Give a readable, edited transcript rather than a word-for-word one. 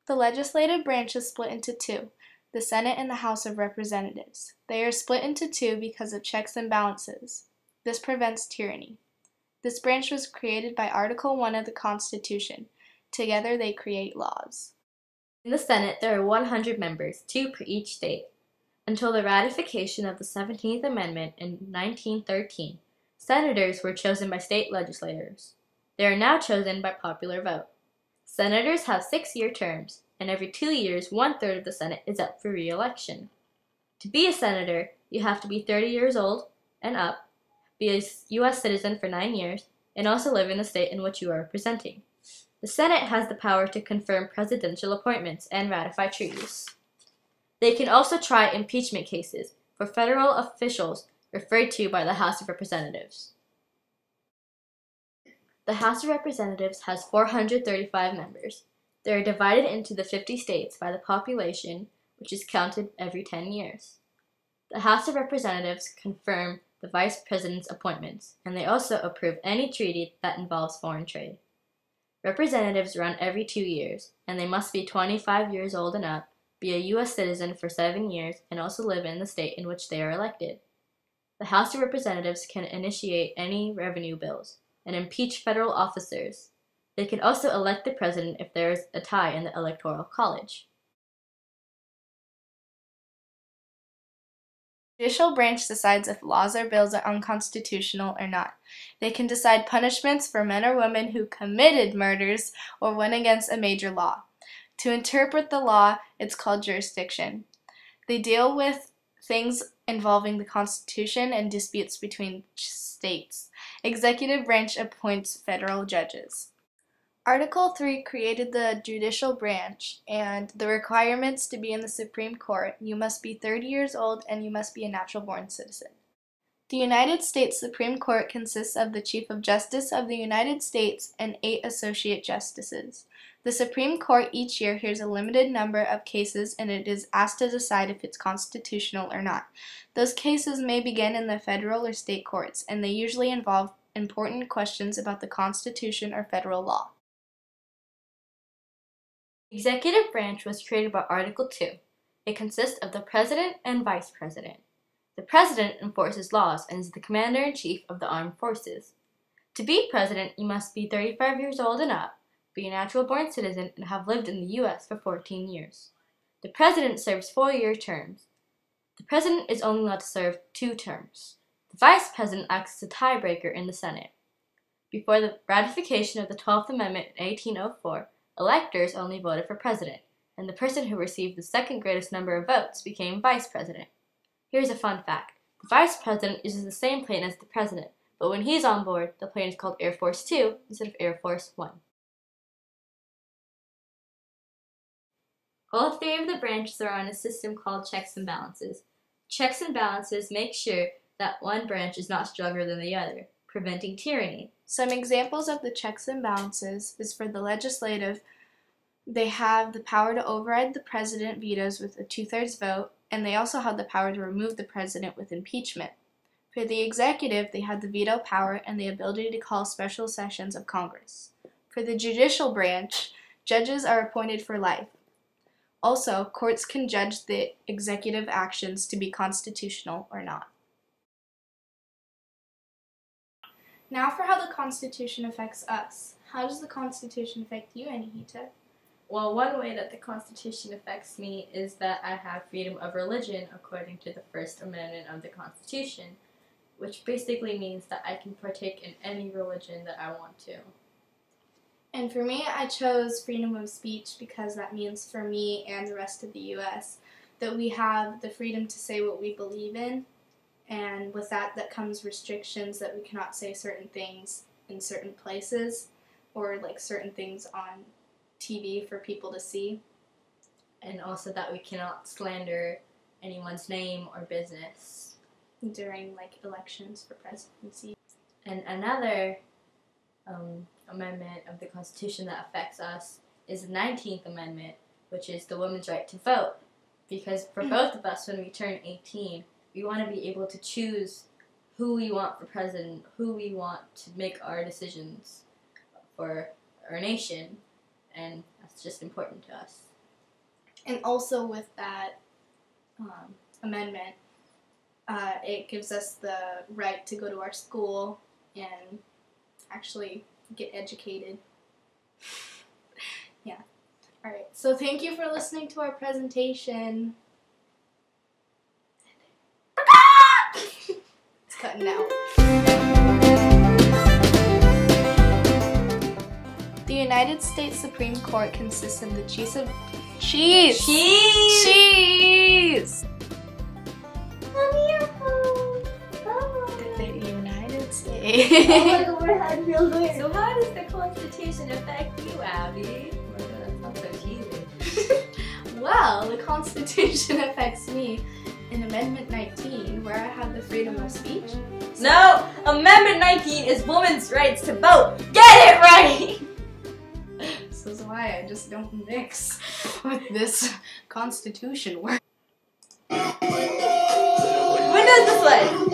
The legislative branch is split into two, the Senate and the House of Representatives. They are split into two because of checks and balances. This prevents tyranny. This branch was created by Article 1 of the Constitution. Together they create laws. In the Senate, there are 100 members, 2 per each state. Until the ratification of the 17th Amendment in 1913, senators were chosen by state legislators. They are now chosen by popular vote. Senators have 6-year terms, and every 2 years, 1/3 of the Senate is up for re-election. To be a senator, you have to be 30 years old and up, be a U.S. citizen for 9 years, and also live in the state in which you are representing. The Senate has the power to confirm presidential appointments and ratify treaties. They can also try impeachment cases for federal officials referred to by the House of Representatives. The House of Representatives has 435 members. They are divided into the 50 states by the population, which is counted every 10 years. The House of Representatives confirm the Vice President's appointments, and they also approve any treaty that involves foreign trade. Representatives run every 2 years, and they must be 25 years old and up, be a U.S. citizen for 7 years, and also live in the state in which they are elected. The House of Representatives can initiate any revenue bills and impeach federal officers. They can also elect the president if there is a tie in the Electoral College. The judicial branch decides if laws or bills are unconstitutional or not. They can decide punishments for men or women who committed murders or went against a major law. To interpret the law, it's called jurisdiction. They deal with things involving the Constitution and disputes between states. Executive branch appoints federal judges. Article 3 created the judicial branch, and the requirements to be in the Supreme Court: you must be 30 years old and you must be a natural-born citizen. The United States Supreme Court consists of the Chief of Justice of the United States and 8 associate justices. The Supreme Court each year hears a limited number of cases, and it is asked to decide if it's constitutional or not. Those cases may begin in the federal or state courts, and they usually involve important questions about the Constitution or federal law. The executive branch was created by Article 2. It consists of the President and Vice President. The President enforces laws and is the Commander-in-Chief of the Armed Forces. To be President, you must be 35 years old and up, be a natural-born citizen, and have lived in the U.S. for 14 years. The President serves 4-year terms. The President is only allowed to serve 2 terms. The Vice President acts as a tiebreaker in the Senate. Before the ratification of the 12th Amendment in 1804, electors only voted for President, and the person who received the second greatest number of votes became Vice President. Here's a fun fact. The Vice President uses the same plane as the President, but when he's on board, the plane is called Air Force 2 instead of Air Force 1. All 3 of the branches are on a system called checks and balances. Checks and balances make sure that one branch is not stronger than the other, preventing tyranny. Some examples of the checks and balances is for the legislative. They have the power to override the president vetoes with a 2/3 vote, and they also have the power to remove the president with impeachment. For the executive, they have the veto power and the ability to call special sessions of Congress. For the judicial branch, judges are appointed for life. Also, courts can judge the executive actions to be constitutional or not. Now for how the Constitution affects us. How does the Constitution affect you, Anahita? Well, one way that the Constitution affects me is that I have freedom of religion according to the First Amendment of the Constitution, which basically means that I can partake in any religion that I want to. And for me, I chose freedom of speech because that means for me and the rest of the U.S. that we have the freedom to say what we believe in, and with that comes restrictions that we cannot say certain things in certain places, or like certain things on TV for people to see. And also that we cannot slander anyone's name or business during like elections for presidency. And another amendment of the Constitution that affects us is the 19th Amendment, which is the woman's right to vote. Because for both of us, when we turn 18, we want to be able to choose who we want for president, who we want to make our decisions for our nation, and that's just important to us. And also with that amendment, it gives us the right to go to our school and actually get educated. Yeah. All right. So thank you for listening to our presentation. It's cutting out. The United States Supreme Court consists of the chiefs of cheese. The United States. So how does the Constitution affect you, Abbie? That sounds so cheesy. Well, the Constitution affects me in Amendment 19, where I have the freedom of speech. No! Amendment 19 is women's rights to vote! Get it right! This is why I just don't mix with this Constitution work. When does this one?